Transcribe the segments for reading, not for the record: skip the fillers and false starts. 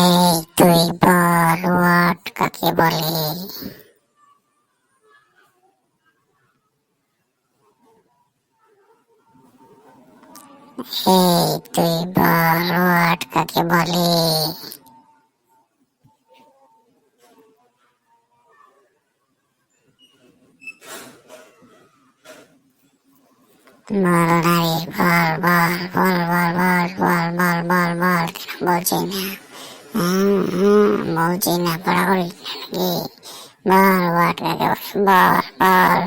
এই তুই বল ওয়াট কাকে বলে? এই তুই বল ওয়াট কাকে বলে? বল না রে, বল বল বল বল বল বল বল বল বল, কেন বলছি না? বলছি না, পড়া করিস নাকি? বল ওয়াট কাকে বল, বল বল।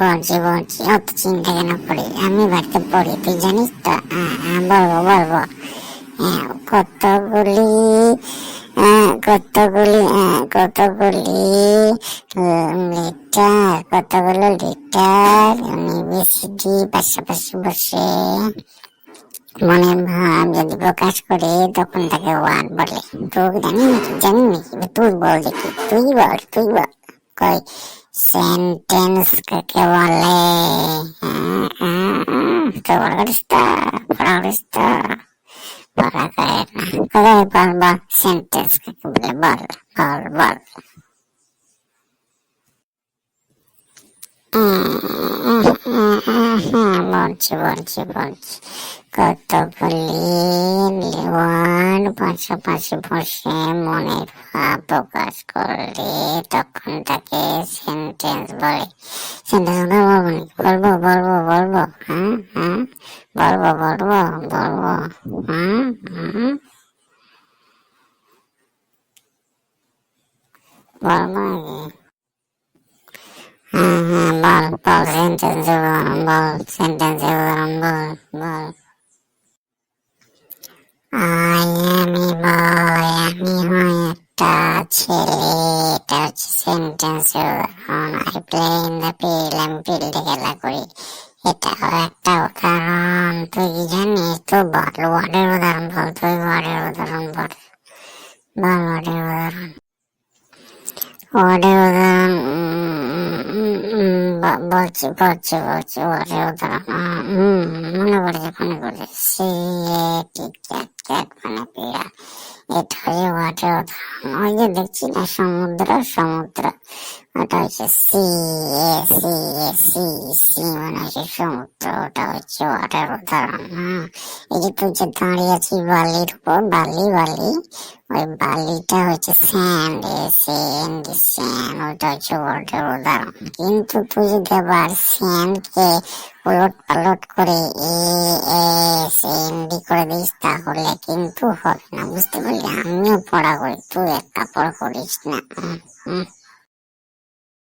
বেশ বলছি অত চিন্তা কেন করি, আমি বাড়িতে পড়ি, তুই জানিস তো। বলবো বলবো। কতগুলি কতগুলি লিটার, কতগুলো লিটার ইউনিভার্সিটি পাশাপাশি বসে মনে ভাব যদি প্রকাশ করে তখন তাকে ওয়ার্ড বলে। তুই জানি নাকি? তুই বল দেখি, তুই বল কই সেন্টেন্স কাকে বলে? তো পড়া করিস তো, পড়া করিস তো, পড়া করে না। কোথায় বল বল, সেন্টেন্স কাকে বলে? বল বল বল। বলছি কতগুলি ওয়ার্ড পাশাপাশি বসে মনের ভাব প্রকাশ করলে তখন তাকে সেন্টেন্স বলে। সেন্টেন্স বলবো বলবো, বলবো। বলবো বল সেন্টেন্স বল। আমি হয় একটা ছেলে, এটা হচ্ছে সেন্টেন্স উদাহরণ। I play in the field, আমি ফিল্ডে খেলা করি, এটাও একটা উদাহরণ। তুই কি জানিস? তো বল ওয়ার্ডের উদাহরণ বল, তুই ওয়ার্ডের উদাহরণ বল, ওয়ার্ডের উদাহরণ। ওয়ার্ডের উদাহরণ বলছি ওয়ার্ডের উদাহরণ। মনে পড়েছে সে ক্যাট মানে পিড়া, এটা হচ্ছে ওয়ার্ডের উদাহরণ। ওই যে দেখছি না সমুদ্র, ওটা হচ্ছে সি মানে হচ্ছে সমুদ্র, ওটা হচ্ছে ওয়াটার উদাহরণ। এই যে তুই যে দাঁড়িয়ে আছিস বালির উপর, বালি, ওই বালিটা হচ্ছে স্যান্ড, স্যান্ড, ওটা হচ্ছে ওয়াটার উদাহরণ। কিন্তু তুই যদি আবার স্যান্ডকে উলট পালট করে এন্ডি করে দিস তাহলে কিন্তু হবে না, বুঝতে পারলি? আমিও পড়া করি, তুই একটা পড়া করিস না।